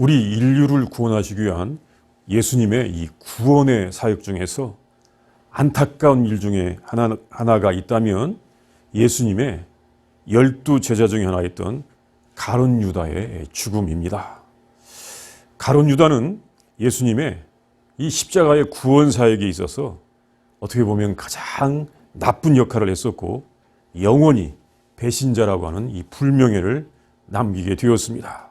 우리 인류를 구원하시기 위한 예수님의 이 구원의 사역 중에서 안타까운 일 중에 하나가 있다면 예수님의 12제자 중에 하나였던 가룟 유다의 죽음입니다. 가룟 유다는 예수님의 이 십자가의 구원 사역에 있어서 어떻게 보면 가장 나쁜 역할을 했었고 영원히 배신자라고 하는 이 불명예를 남기게 되었습니다.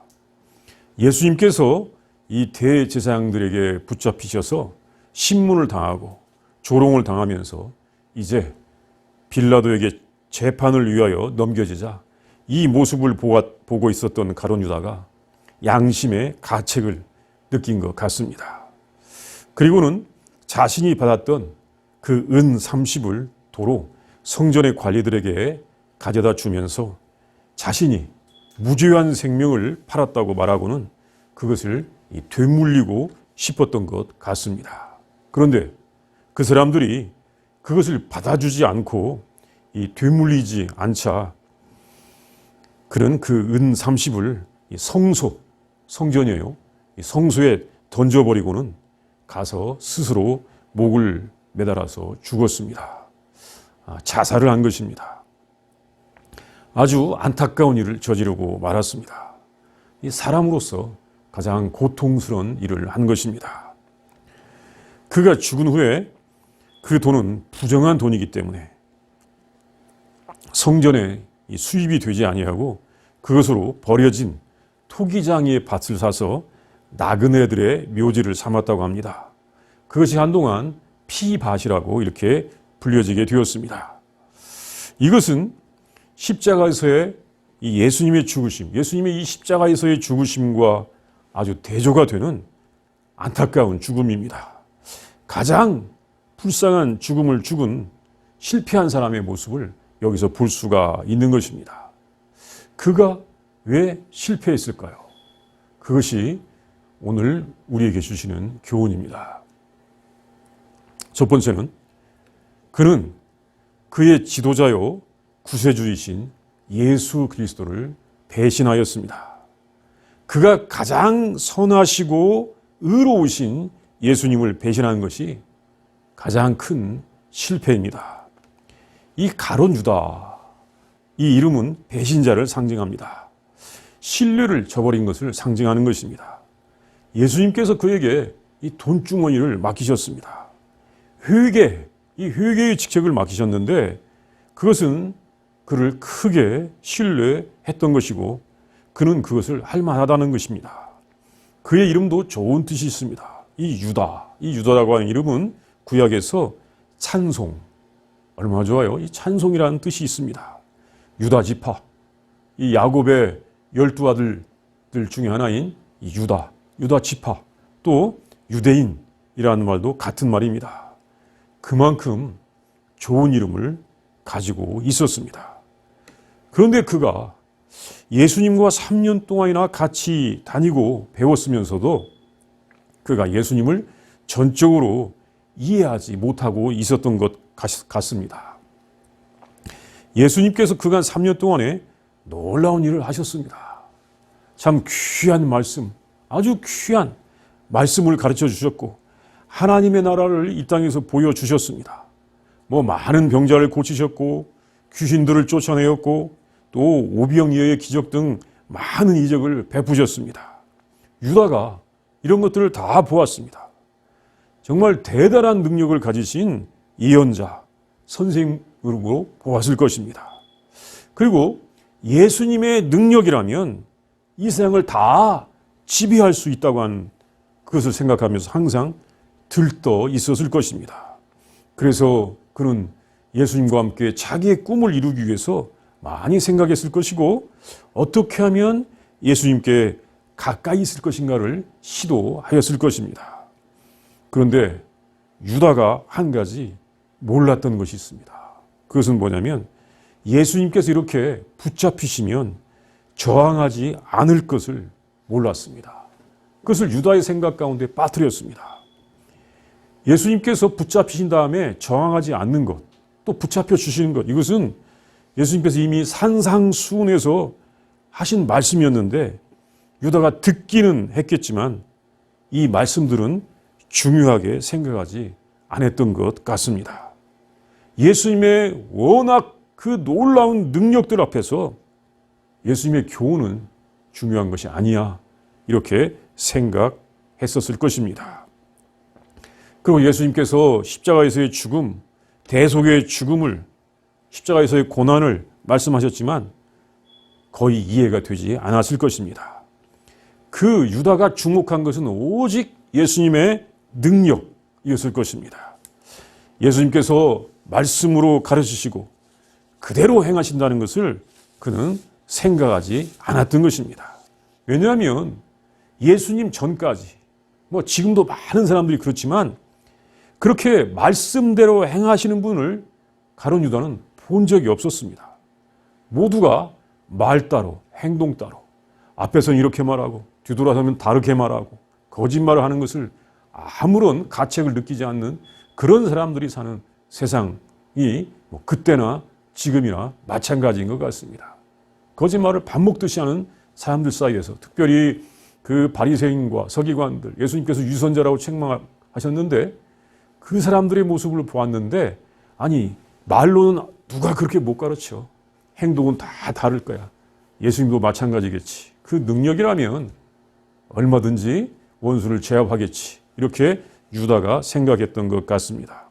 예수님께서 이 대제사장들에게 붙잡히셔서 신문을 당하고 조롱을 당하면서 이제 빌라도에게 재판을 위하여 넘겨지자 이 모습을 보고 있었던 가룟 유다가 양심의 가책을 느낀 것 같습니다. 그리고는 자신이 받았던 그 은 30을 도로 성전의 관리들에게 가져다 주면서 자신이 무죄한 생명을 팔았다고 말하고는 그것을 되물리고 싶었던 것 같습니다. 그런데 그 사람들이 그것을 받아주지 않고 되물리지 않자 그는 그 은 30을 성전이에요. 성소에 던져버리고는 가서 스스로 목을 매달아서 죽었습니다. 자살을 한 것입니다. 아주 안타까운 일을 저지르고 말았습니다. 이 사람으로서 가장 고통스러운 일을 한 것입니다. 그가 죽은 후에 그 돈은 부정한 돈이기 때문에 성전에 수입이 되지 아니하고 그것으로 버려진 토기장이의 밭을 사서 나그네들의 묘지를 삼았다고 합니다. 그것이 한동안 피밭이라고 이렇게 불려지게 되었습니다. 이것은 십자가에서의 이 예수님의 죽으심, 예수님의 이 십자가에서의 죽으심과 아주 대조가 되는 안타까운 죽음입니다. 가장 불쌍한 죽음을 죽은 실패한 사람의 모습을 여기서 볼 수가 있는 것입니다. 그가 왜 실패했을까요? 그것이 오늘 우리에게 주시는 교훈입니다. 첫 번째는 그는 그의 지도자요 구세주이신 예수 그리스도를 배신하였습니다. 그가 가장 선하시고 의로우신 예수님을 배신한 것이 가장 큰 실패입니다. 이 가룟 유다, 이 이름은 배신자를 상징합니다. 신뢰를 저버린 것을 상징하는 것입니다. 예수님께서 그에게 이 돈주머니를 맡기셨습니다. 이 회개의 직책을 맡기셨는데 그것은 그를 크게 신뢰했던 것이고 그는 그것을 할 만하다는 것입니다. 그의 이름도 좋은 뜻이 있습니다. 이 유다라고 하는 이름은 구약에서 찬송, 얼마나 좋아요. 이 찬송이라는 뜻이 있습니다. 유다 지파, 이 야곱의 12아들들 중에 하나인 이 유다 지파, 또 유대인이라는 말도 같은 말입니다. 그만큼 좋은 이름을 가지고 있었습니다. 그런데 그가 예수님과 3년 동안이나 같이 다니고 배웠으면서도 그가 예수님을 전적으로 이해하지 못하고 있었던 것 같습니다. 예수님께서 그간 3년 동안에 놀라운 일을 하셨습니다. 참 귀한 말씀, 아주 귀한 말씀을 가르쳐 주셨고 하나님의 나라를 이 땅에서 보여주셨습니다. 많은 병자를 고치셨고 귀신들을 쫓아내었고 또 오병이어의 기적 등 많은 이적을 베푸셨습니다. 유다가 이런 것들을 다 보았습니다. 정말 대단한 능력을 가지신 예언자, 선생으로 보았을 것입니다. 그리고 예수님의 능력이라면 이 세상을 다 지배할 수 있다고 하는 그것을 생각하면서 항상 들떠 있었을 것입니다. 그래서 그는 예수님과 함께 자기의 꿈을 이루기 위해서 많이 생각했을 것이고 어떻게 하면 예수님께 가까이 있을 것인가를 시도하였을 것입니다. 그런데 유다가 한 가지 몰랐던 것이 있습니다. 그것은 뭐냐면 예수님께서 이렇게 붙잡히시면 저항하지 않을 것을 몰랐습니다. 그것을 유다의 생각 가운데 빠뜨렸습니다. 예수님께서 붙잡히신 다음에 저항하지 않는 것, 또 붙잡혀 주시는 것, 이것은 예수님께서 이미 산상수훈에서 하신 말씀이었는데 유다가 듣기는 했겠지만 이 말씀들은 중요하게 생각하지 않았던 것 같습니다. 예수님의 워낙 그 놀라운 능력들 앞에서 예수님의 교훈은 중요한 것이 아니야, 이렇게 생각했었을 것입니다. 그리고 예수님께서 십자가에서의 죽음, 대속의 죽음을, 십자가에서의 고난을 말씀하셨지만 거의 이해가 되지 않았을 것입니다. 그 유다가 주목한 것은 오직 예수님의 능력이었을 것입니다. 예수님께서 말씀으로 가르치시고 그대로 행하신다는 것을 그는 생각하지 않았던 것입니다. 왜냐하면 예수님 전까지, 지금도 많은 사람들이 그렇지만 그렇게 말씀대로 행하시는 분을 가룟 유다는 본 적이 없었습니다. 모두가 말 따로, 행동 따로, 앞에서는 이렇게 말하고 뒤돌아서면 다르게 말하고 거짓말을 하는 것을 아무런 가책을 느끼지 않는 그런 사람들이 사는 세상이 그때나 지금이나 마찬가지인 것 같습니다. 거짓말을 밥 먹듯이 하는 사람들 사이에서, 특별히 그 바리새인과 서기관들, 예수님께서 유선자라고 책망하셨는데 그 사람들의 모습을 보았는데, 아니 말로는 누가 그렇게 못 가르쳐, 행동은 다 다를 거야, 예수님도 마찬가지겠지, 그 능력이라면 얼마든지 원수를 제압하겠지, 이렇게 유다가 생각했던 것 같습니다.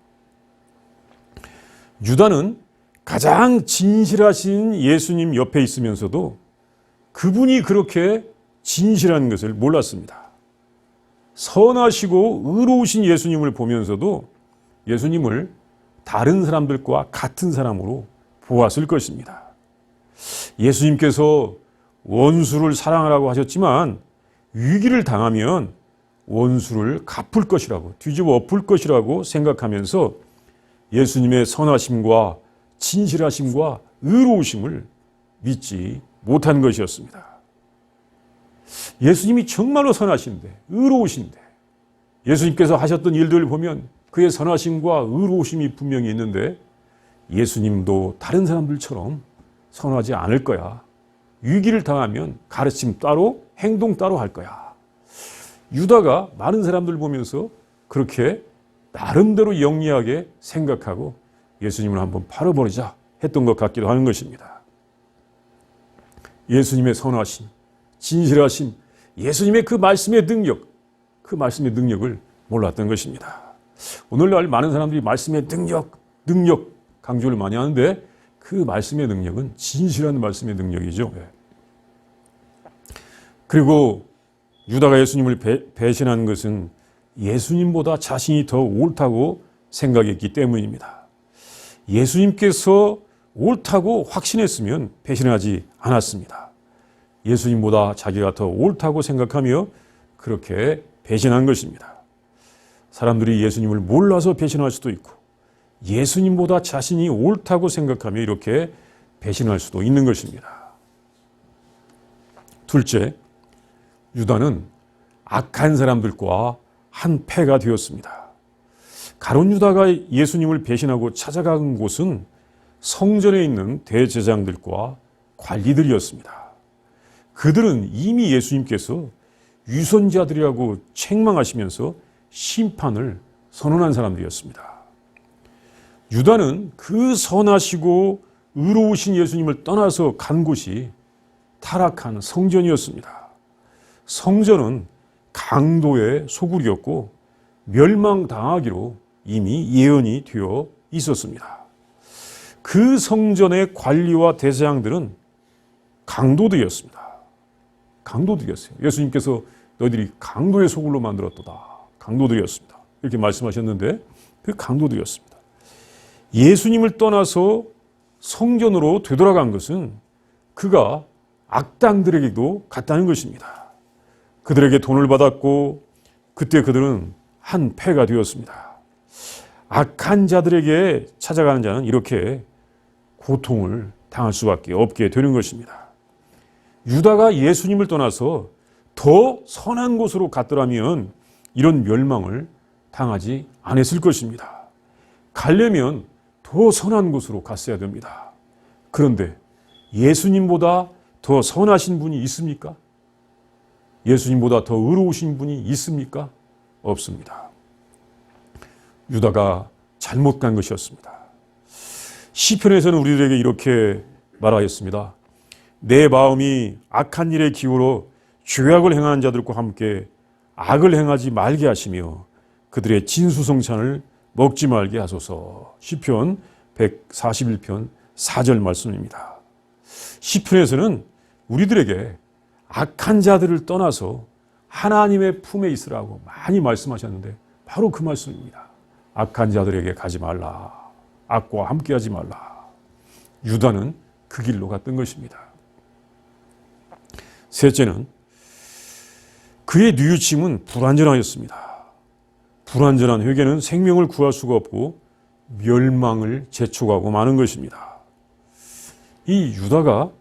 유다는 가장 진실하신 예수님 옆에 있으면서도 그분이 그렇게 진실한 것을 몰랐습니다. 선하시고 의로우신 예수님을 보면서도 예수님을 다른 사람들과 같은 사람으로 보았을 것입니다. 예수님께서 원수를 사랑하라고 하셨지만 위기를 당하면 원수를 갚을 것이라고, 뒤집어 엎을 것이라고 생각하면서 예수님의 선하심과 진실하심과 의로우심을 믿지 못한 것이었습니다. 예수님이 정말로 선하신데, 의로우신데, 예수님께서 하셨던 일들을 보면 그의 선하심과 의로우심이 분명히 있는데 예수님도 다른 사람들처럼 선하지 않을 거야, 위기를 당하면 가르침 따로 행동 따로 할 거야, 유다가 많은 사람들 보면서 그렇게 나름대로 영리하게 생각하고 예수님을 한번 팔아버리자 했던 것 같기도 하는 것입니다. 예수님의 선하심, 진실하심, 예수님의 그 말씀의 능력, 그 말씀의 능력을 몰랐던 것입니다. 오늘날 많은 사람들이 말씀의 능력 강조를 많이 하는데 그 말씀의 능력은 진실한 말씀의 능력이죠. 그리고 유다가 예수님을 배신한 것은 예수님보다 자신이 더 옳다고 생각했기 때문입니다. 예수님께서 옳다고 확신했으면 배신하지 않았습니다. 예수님보다 자기가 더 옳다고 생각하며 그렇게 배신한 것입니다. 사람들이 예수님을 몰라서 배신할 수도 있고 예수님보다 자신이 옳다고 생각하며 이렇게 배신할 수도 있는 것입니다. 둘째, 유다는 악한 사람들과 한 패가 되었습니다. 가룟 유다가 예수님을 배신하고 찾아간 곳은 성전에 있는 대제사장들과 관리들이었습니다. 그들은 이미 예수님께서 위선자들이라고 책망하시면서 심판을 선언한 사람들이었습니다. 유다는 그 선하시고 의로우신 예수님을 떠나서 간 곳이 타락한 성전이었습니다. 성전은 강도의 소굴이었고 멸망당하기로 이미 예언이 되어 있었습니다. 그 성전의 관리와 대제사장들은 강도들이었습니다. 강도들이었어요. 예수님께서 너희들이 강도의 소굴로 만들었도다. 강도들이었습니다. 이렇게 말씀하셨는데 그 강도들이었습니다. 예수님을 떠나서 성전으로 되돌아간 것은 그가 악당들에게도 갔다는 것입니다. 그들에게 돈을 받았고 그때 그들은 한 패가 되었습니다. 악한 자들에게 찾아가는 자는 이렇게 고통을 당할 수밖에 없게 되는 것입니다. 유다가 예수님을 떠나서 더 선한 곳으로 갔더라면 이런 멸망을 당하지 않았을 것입니다. 가려면 더 선한 곳으로 갔어야 됩니다. 그런데 예수님보다 더 선하신 분이 있습니까? 예수님보다 더 의로우신 분이 있습니까? 없습니다. 유다가 잘못 간 것이었습니다. 시편에서는 우리들에게 이렇게 말하였습니다. 내 마음이 악한 일에 기울어 죄악을 행하는 자들과 함께 악을 행하지 말게 하시며 그들의 진수성찬을 먹지 말게 하소서. 시편 141편 4절 말씀입니다. 시편에서는 우리들에게 악한 자들을 떠나서 하나님의 품에 있으라고 많이 말씀하셨는데 바로 그 말씀입니다. 악한 자들에게 가지 말라. 악과 함께하지 말라. 유다는 그 길로 갔던 것입니다. 셋째는 그의 뉘우침은 불완전하였습니다. 불완전한 회개는 생명을 구할 수가 없고 멸망을 재촉하고 마는 것입니다. 이 유다가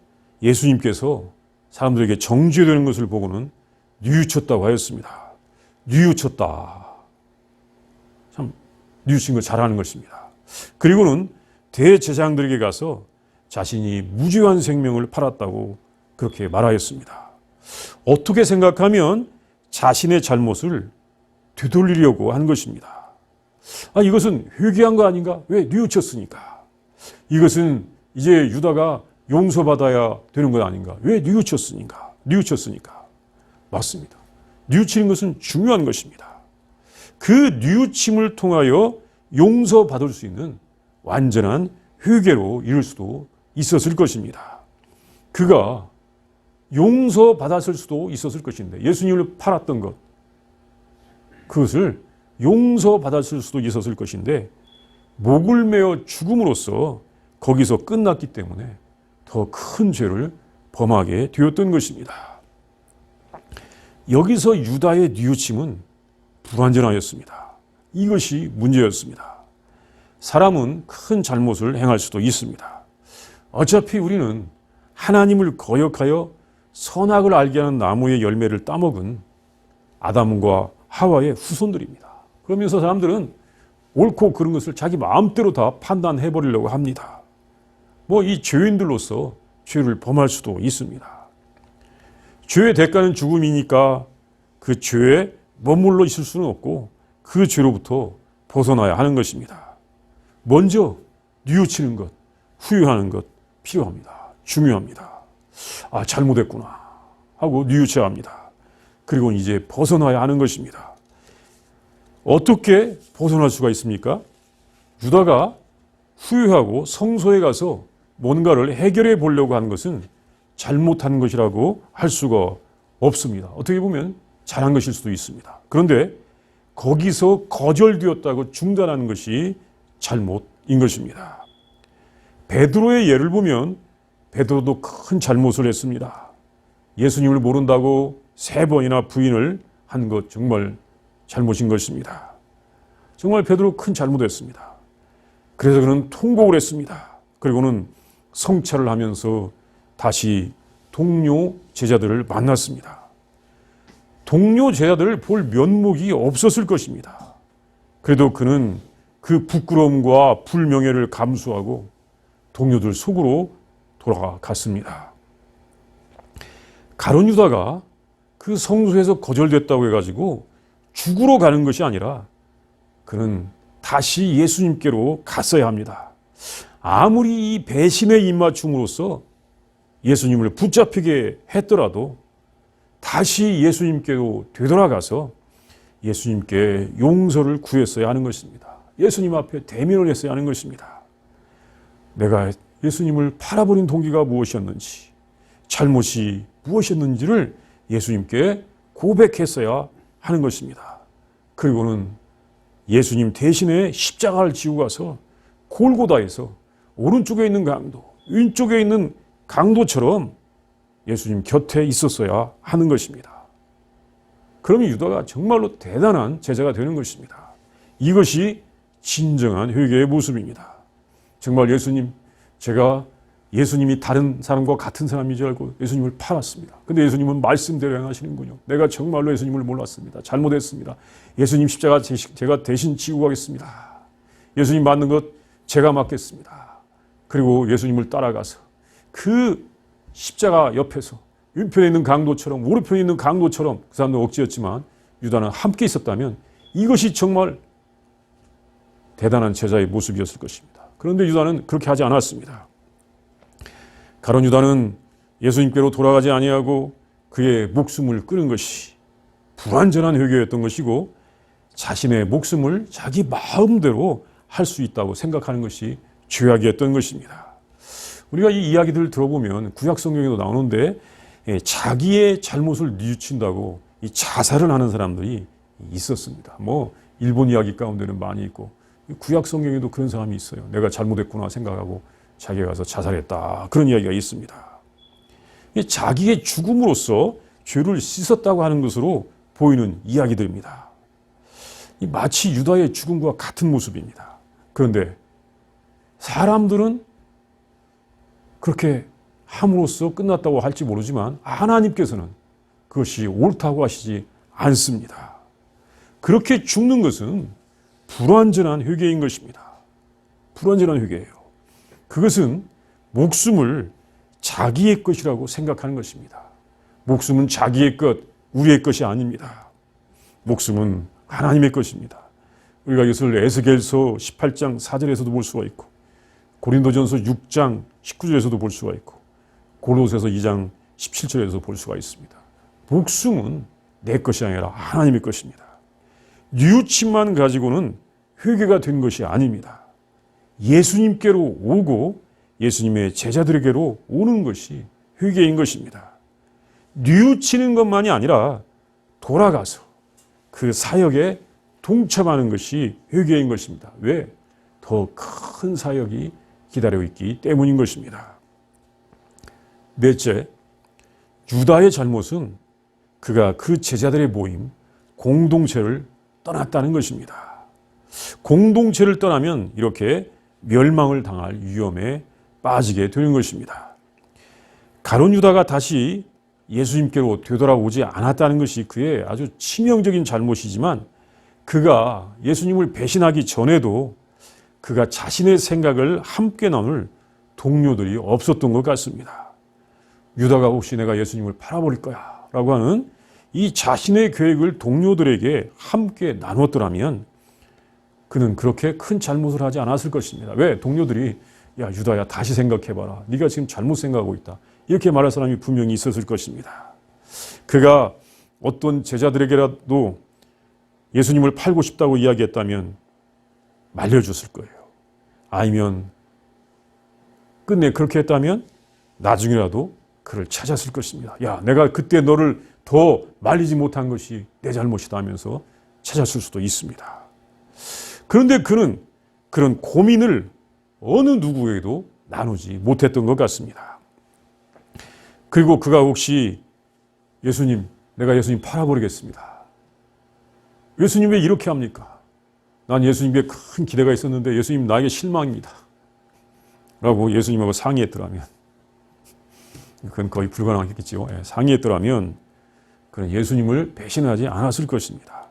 예수님께서 사람들에게 정죄되는 것을 보고는 뉘우쳤다고 하였습니다. 뉘우쳤다. 참 뉘우친 걸 잘하는 것입니다. 그리고는 대제사장들에게 가서 자신이 무죄한 생명을 팔았다고 그렇게 말하였습니다. 어떻게 생각하면 자신의 잘못을 되돌리려고 한 것입니다. 이것은 회개한 거 아닌가? 왜 뉘우쳤으니까. 이것은 이제 유다가 용서받아야 되는 것 아닌가? 왜 뉘우쳤으니까. 맞습니다. 뉘우치는 것은 중요한 것입니다. 그 뉘우침을 통하여 용서받을 수 있는 완전한 회개로 이룰 수도 있었을 것입니다. 그가 용서받았을 수도 있었을 것인데 예수님을 팔았던 것, 그것을 용서받았을 수도 있었을 것인데 목을 메어 죽음으로써 거기서 끝났기 때문에 더 큰 죄를 범하게 되었던 것입니다. 여기서 유다의 뉘우침은 불완전하였습니다. 이것이 문제였습니다. 사람은 큰 잘못을 행할 수도 있습니다. 어차피 우리는 하나님을 거역하여 선악을 알게 하는 나무의 열매를 따먹은 아담과 하와의 후손들입니다. 그러면서 사람들은 옳고 그른 것을 자기 마음대로 다 판단해버리려고 합니다. 이 죄인들로서 죄를 범할 수도 있습니다. 죄의 대가는 죽음이니까 그 죄에 머물러 있을 수는 없고 그 죄로부터 벗어나야 하는 것입니다. 먼저 뉘우치는 것, 후회하는 것 필요합니다. 중요합니다. 잘못했구나 하고 뉘우쳐야 합니다. 그리고 이제 벗어나야 하는 것입니다. 어떻게 벗어날 수가 있습니까? 유다가 후회하고 성소에 가서 뭔가를 해결해 보려고 하는 것은 잘못한 것이라고 할 수가 없습니다. 어떻게 보면 잘한 것일 수도 있습니다. 그런데 거기서 거절되었다고 중단하는 것이 잘못인 것입니다. 베드로의 예를 보면 베드로도 큰 잘못을 했습니다. 예수님을 모른다고 3번이나 부인을 한 것 정말 잘못인 것입니다. 정말 베드로 큰 잘못했습니다. 그래서 그는 통곡을 했습니다. 그리고는 성찰을 하면서 다시 동료 제자들을 만났습니다. 동료 제자들을 볼 면목이 없었을 것입니다. 그래도 그는 그 부끄러움과 불명예를 감수하고 동료들 속으로 돌아갔습니다. 가룟 유다가 그 성소에서 거절됐다고 해가지고 죽으러 가는 것이 아니라 그는 다시 예수님께로 갔어야 합니다. 아무리 이 배신의 입맞춤으로써 예수님을 붙잡히게 했더라도 다시 예수님께로 되돌아가서 예수님께 용서를 구했어야 하는 것입니다. 예수님 앞에 대면을 했어야 하는 것입니다. 내가 예수님을 팔아버린 동기가 무엇이었는지, 잘못이 무엇이었는지를 예수님께 고백했어야 하는 것입니다. 그리고는 예수님 대신에 십자가를 지고 가서 골고다에서 오른쪽에 있는 강도, 왼쪽에 있는 강도처럼 예수님 곁에 있었어야 하는 것입니다. 그러면 유다가 정말로 대단한 제자가 되는 것입니다. 이것이 진정한 회개의 모습입니다. 정말 제가 예수님이 다른 사람과 같은 사람인 줄 알고 예수님을 팔았습니다. 근데 예수님은 말씀대로 행하시는군요. 내가 정말로 예수님을 몰랐습니다. 잘못했습니다. 예수님 십자가 제가 대신 지고 가겠습니다. 예수님 맞는 것 제가 맡겠습니다. 그리고 예수님을 따라가서 그 십자가 옆에서 왼편에 있는 강도처럼, 오른편에 있는 강도처럼, 그 사람도 억지였지만 유다는 함께 있었다면 이것이 정말 대단한 제자의 모습이었을 것입니다. 그런데 유다는 그렇게 하지 않았습니다. 가룟 유다는 예수님께로 돌아가지 아니하고 그의 목숨을 끊은 것이 불완전한 회개였던 것이고, 자신의 목숨을 자기 마음대로 할 수 있다고 생각하는 것이 죄악이었던 것입니다. 우리가 이 이야기들을 들어보면 구약 성경에도 나오는데 자기의 잘못을 뉘우친다고 이 자살을 하는 사람들이 있었습니다. 뭐 일본 이야기 가운데는 많이 있고 구약 성경에도 그런 사람이 있어요. 내가 잘못했구나 생각하고 자기가 가서 자살했다, 그런 이야기가 있습니다. 자기의 죽음으로써 죄를 씻었다고 하는 것으로 보이는 이야기들입니다. 마치 유다의 죽음과 같은 모습입니다. 그런데 사람들은 그렇게 함으로써 끝났다고 할지 모르지만 하나님께서는 그것이 옳다고 하시지 않습니다. 그렇게 죽는 것은 불완전한 회개인 것입니다. 불완전한 회개예요. 그것은 목숨을 자기의 것이라고 생각하는 것입니다. 목숨은 자기의 것, 우리의 것이 아닙니다. 목숨은 하나님의 것입니다. 우리가 이것을 에스겔서 18장 4절에서도 볼 수가 있고, 고린도전서 6장 19절에서도 볼 수가 있고, 고로새서 2장 17절에서 볼 수가 있습니다. 목숨은 내 것이 아니라 하나님의 것입니다. 뉘우침만 가지고는 회개가 된 것이 아닙니다. 예수님께로 오고 예수님의 제자들에게로 오는 것이 회개인 것입니다. 뉘우치는 것만이 아니라 돌아가서 그 사역에 동참하는 것이 회개인 것입니다. 왜? 더 큰 사역이 기다리고 있기 때문인 것입니다. 넷째, 유다의 잘못은 그가 그 제자들의 모임, 공동체를 떠났다는 것입니다. 공동체를 떠나면 이렇게 멸망을 당할 위험에 빠지게 되는 것입니다. 가룟 유다가 다시 예수님께로 되돌아오지 않았다는 것이 그의 아주 치명적인 잘못이지만, 그가 예수님을 배신하기 전에도 그가 자신의 생각을 함께 나눌 동료들이 없었던 것 같습니다. 유다가 혹시 내가 예수님을 팔아버릴 거야 라고 하는 이 자신의 계획을 동료들에게 함께 나눴더라면 그는 그렇게 큰 잘못을 하지 않았을 것입니다. 왜? 동료들이 야 유다야 다시 생각해봐라, 네가 지금 잘못 생각하고 있다, 이렇게 말할 사람이 분명히 있었을 것입니다. 그가 어떤 제자들에게라도 예수님을 팔고 싶다고 이야기했다면 말려줬을 거예요. 아니면 끝내 그렇게 했다면 나중에라도 그를 찾았을 것입니다. 야, 내가 그때 너를 더 말리지 못한 것이 내 잘못이다 하면서 찾았을 수도 있습니다. 그런데 그는 그런 고민을 어느 누구에게도 나누지 못했던 것 같습니다. 그리고 그가 혹시 예수님, 내가 예수님 팔아버리겠습니다. 예수님 왜 이렇게 합니까? 난 예수님께 큰 기대가 있었는데 예수님 나에게 실망입니다 라고 예수님하고 상의했더라면, 그건 거의 불가능하겠지요. 상의했더라면 그는 예수님을 배신하지 않았을 것입니다.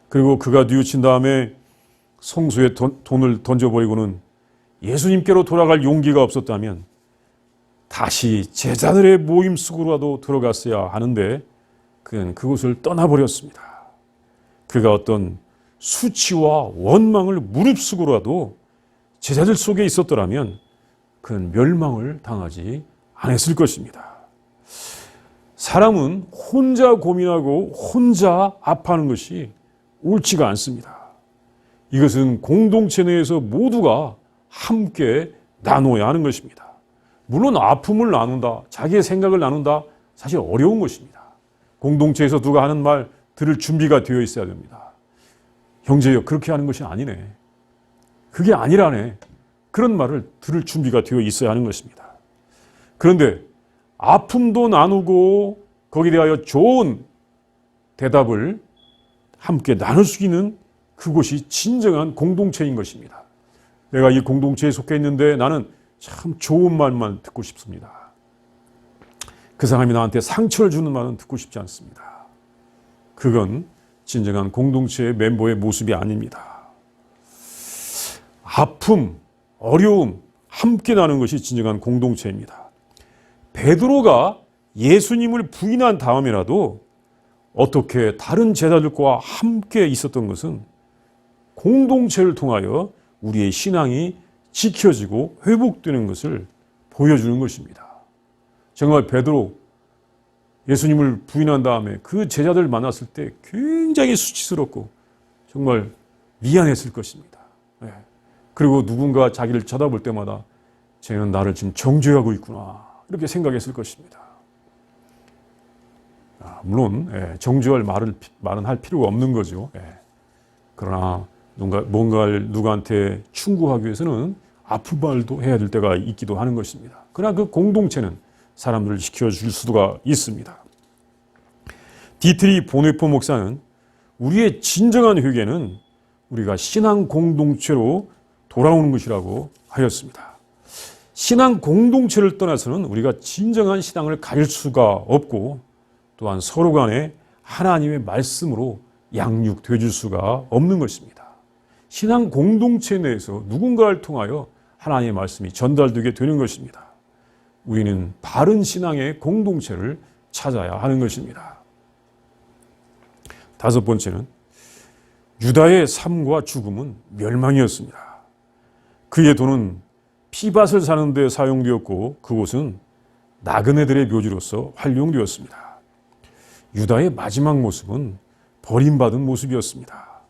그리고 그가 뉘우친 다음에 성소에 돈을 던져버리고는 예수님께로 돌아갈 용기가 없었다면 다시 제자들의 모임 속으로라도 들어갔어야 하는데 그는 그곳을 떠나버렸습니다. 그가 어떤 수치와 원망을 무릅쓰고라도 제자들 속에 있었더라면 그는 멸망을 당하지 않았을 것입니다. 사람은 혼자 고민하고 혼자 아파하는 것이 옳지가 않습니다. 이것은 공동체 내에서 모두가 함께 나눠야 하는 것입니다. 물론 아픔을 나눈다, 자기의 생각을 나눈다, 사실 어려운 것입니다. 공동체에서 누가 하는 말 들을 준비가 되어 있어야 됩니다. 형제여, 그렇게 하는 것이 아니네, 그게 아니라네, 그런 말을 들을 준비가 되어 있어야 하는 것입니다. 그런데 아픔도 나누고 거기에 대하여 좋은 대답을 함께 나눌 수 있는 그곳이 진정한 공동체인 것입니다. 내가 이 공동체에 속해 있는데 나는 참 좋은 말만 듣고 싶습니다. 그 사람이 나한테 상처를 주는 말은 듣고 싶지 않습니다. 그건 진정한 공동체의 멤버의 모습이 아닙니다. 아픔, 어려움 함께 나누는 것이 진정한 공동체입니다. 베드로가 예수님을 부인한 다음이라도 어떻게 다른 제자들과 함께 있었던 것은 공동체를 통하여 우리의 신앙이 지켜지고 회복되는 것을 보여주는 것입니다. 정말 베드로 예수님을 부인한 다음에 그 제자들을 만났을 때 굉장히 수치스럽고 정말 미안했을 것입니다. 그리고 누군가 자기를 쳐다볼 때마다 쟤는 나를 지금 정죄하고 있구나 이렇게 생각했을 것입니다. 물론 정죄할 말은 할 필요가 없는 거죠. 그러나 뭔가를 누구한테 충고하기 위해서는 아픈 말도 해야 될 때가 있기도 하는 것입니다. 그러나 그 공동체는 사람들을 지켜줄 수가 있습니다. 디트리 보네포 목사는 우리의 진정한 회개는 우리가 신앙 공동체로 돌아오는 것이라고 하였습니다. 신앙 공동체를 떠나서는 우리가 진정한 신앙을 가질 수가 없고 또한 서로 간에 하나님의 말씀으로 양육되어 줄 수가 없는 것입니다. 신앙 공동체 내에서 누군가를 통하여 하나님의 말씀이 전달되게 되는 것입니다. 우리는 바른 신앙의 공동체를 찾아야 하는 것입니다. 다섯 번째는 유다의 삶과 죽음은 멸망이었습니다. 그의 돈은 피밭을 사는 데 사용되었고 그곳은 나그네들의 묘지로서 활용되었습니다. 유다의 마지막 모습은 버림받은 모습이었습니다.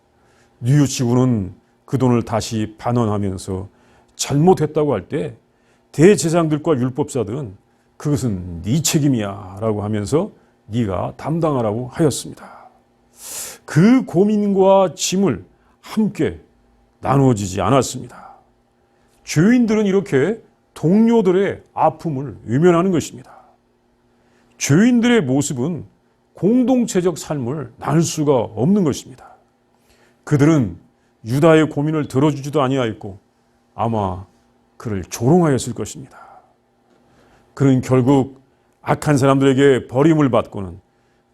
뉘우치고는 그 돈을 다시 반환하면서 잘못했다고 할 때 대제사장들과 율법사들은 그것은 네 책임이야 라고 하면서 네가 담당하라고 하였습니다. 그 고민과 짐을 함께 나누어지지 않았습니다. 죄인들은 이렇게 동료들의 아픔을 외면하는 것입니다. 죄인들의 모습은 공동체적 삶을 나눌 수가 없는 것입니다. 그들은 유다의 고민을 들어주지도 아니하였고 아마 그를 조롱하였을 것입니다. 그는 결국 악한 사람들에게 버림을 받고는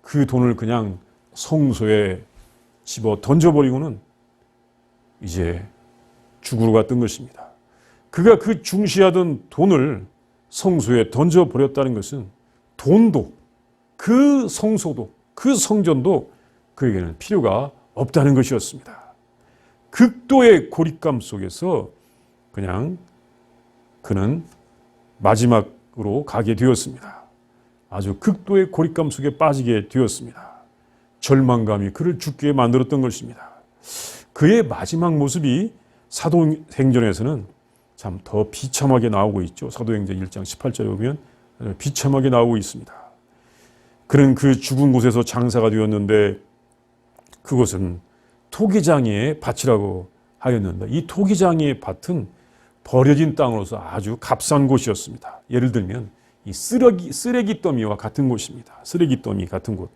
그 돈을 그냥 성소에 집어 던져버리고는 이제 죽으러 갔던 것입니다. 그가 그 중시하던 돈을 성소에 던져버렸다는 것은 돈도 그 성소도 그 성전도 그에게는 필요가 없다는 것이었습니다. 극도의 고립감 속에서 그냥 그는 마지막으로 가게 되었습니다. 아주 극도의 고립감 속에 빠지게 되었습니다. 절망감이 그를 죽게 만들었던 것입니다. 그의 마지막 모습이 사도행전에서는 참 더 비참하게 나오고 있죠. 사도행전 1장 18절에 보면 비참하게 나오고 있습니다. 그는 그 죽은 곳에서 장사가 되었는데 그곳은 토기장이의 밭이라고 하였는데 이 토기장이의 밭은 버려진 땅으로서 아주 값싼 곳이었습니다. 예를 들면 이 쓰레기 더미와 같은 곳입니다. 쓰레기 더미 같은 곳.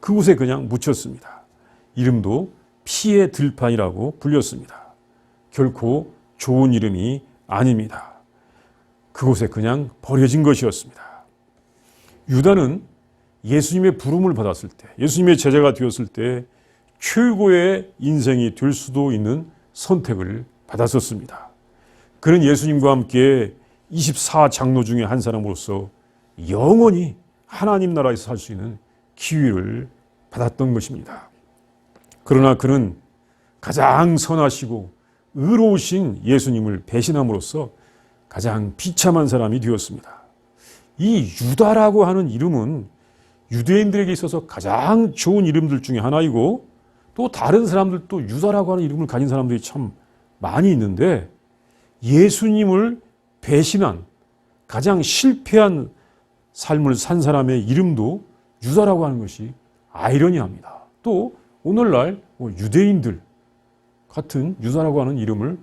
그곳에 그냥 묻혔습니다. 이름도 피의 들판이라고 불렸습니다. 결코 좋은 이름이 아닙니다. 그곳에 그냥 버려진 것이었습니다. 유다는 예수님의 부름을 받았을 때, 예수님의 제자가 되었을 때 최고의 인생이 될 수도 있는 선택을 받았었습니다. 그는 예수님과 함께 24장로 중에 한 사람으로서 영원히 하나님 나라에서 살 수 있는 기회를 받았던 것입니다. 그러나 그는 가장 선하시고 의로우신 예수님을 배신함으로써 가장 비참한 사람이 되었습니다. 이 유다라고 하는 이름은 유대인들에게 있어서 가장 좋은 이름들 중에 하나이고 또 다른 사람들도 유다라고 하는 이름을 가진 사람들이 참 많이 있는데 예수님을 배신한 가장 실패한 삶을 산 사람의 이름도 유다라고 하는 것이 아이러니합니다. 또 오늘날 유대인들 같은 유다라고 하는 이름을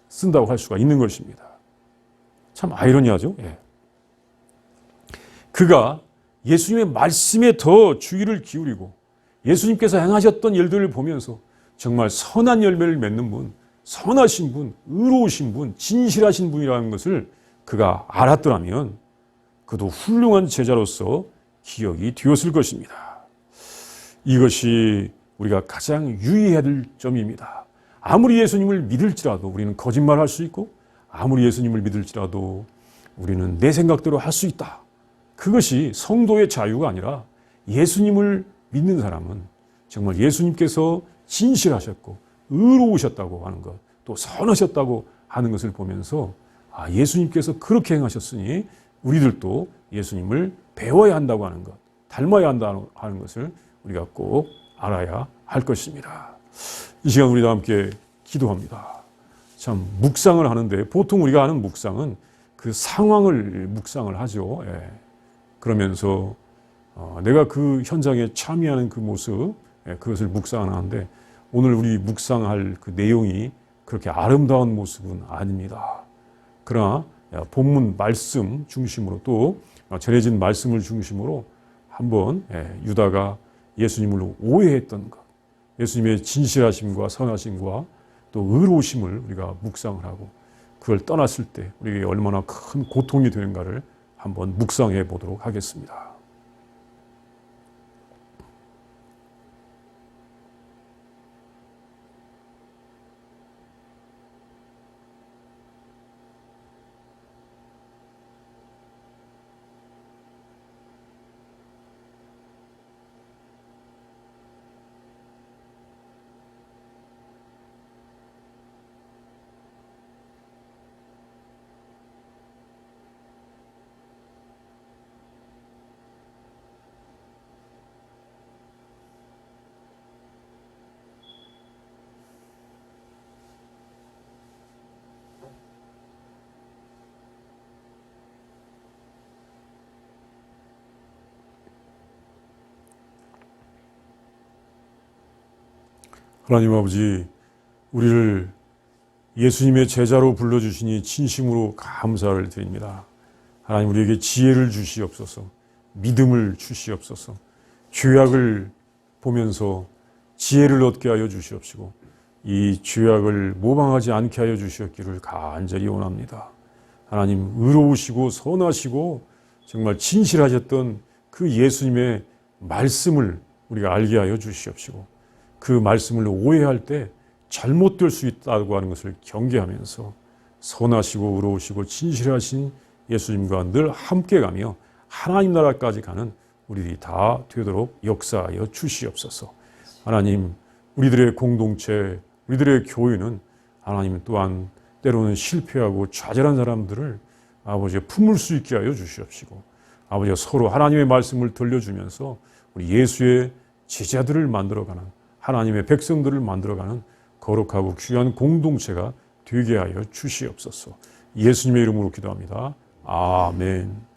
쓴다고 할 수가 있는 것입니다. 참 아이러니하죠. 그가 예수님의 말씀에 더 주의를 기울이고 예수님께서 행하셨던 일들을 보면서 정말 선한 열매를 맺는 분, 선하신 분, 의로우신 분, 진실하신 분이라는 것을 그가 알았더라면 그도 훌륭한 제자로서 기억이 되었을 것입니다. 이것이 우리가 가장 유의해야 될 점입니다. 아무리 예수님을 믿을지라도 우리는 거짓말할 수 있고 아무리 예수님을 믿을지라도 우리는 내 생각대로 할 수 있다. 그것이 성도의 자유가 아니라 예수님을 믿는 사람은 정말 예수님께서 진실하셨고 의로우셨다고 하는 것, 또 선하셨다고 하는 것을 보면서 예수님께서 그렇게 행하셨으니 우리들도 예수님을 배워야 한다고 하는 것, 닮아야 한다고 하는 것을 우리가 꼭 알아야 할 것입니다. 이 시간 우리가 함께 기도합니다. 참 묵상을 하는데 보통 우리가 하는 묵상은 그 상황을 묵상을 하죠. 그러면서 내가 그 현장에 참여하는 그 모습, 그것을 묵상하는데 오늘 우리 묵상할 그 내용이 그렇게 아름다운 모습은 아닙니다. 그러나 본문 말씀 중심으로 또 전해진 말씀을 중심으로 한번 유다가 예수님을 오해했던 것, 예수님의 진실하심과 선하심과 또 의로우심을 우리가 묵상을 하고 그걸 떠났을 때 우리에게 얼마나 큰 고통이 되는가를 한번 묵상해 보도록 하겠습니다. 하나님 아버지, 우리를 예수님의 제자로 불러주시니 진심으로 감사를 드립니다. 하나님 우리에게 지혜를 주시옵소서, 믿음을 주시옵소서, 죄악을 보면서 지혜를 얻게 하여 주시옵시고 이 죄악을 모방하지 않게 하여 주시옵기를 간절히 원합니다. 하나님 의로우시고 선하시고 정말 진실하셨던 그 예수님의 말씀을 우리가 알게 하여 주시옵시고 그 말씀을 오해할 때 잘못될 수 있다고 하는 것을 경계하면서 선하시고 의로우시고 진실하신 예수님과 늘 함께 가며 하나님 나라까지 가는 우리들이 다 되도록 역사하여 주시옵소서. 하나님, 우리들의 공동체, 우리들의 교회는 하나님 또한 때로는 실패하고 좌절한 사람들을 아버지가 품을 수 있게 하여 주시옵시고 아버지가 서로 하나님의 말씀을 들려주면서 우리 예수의 제자들을 만들어가는 하나님의 백성들을 만들어가는 거룩하고 귀한 공동체가 되게 하여 주시옵소서. 예수님의 이름으로 기도합니다. 아멘.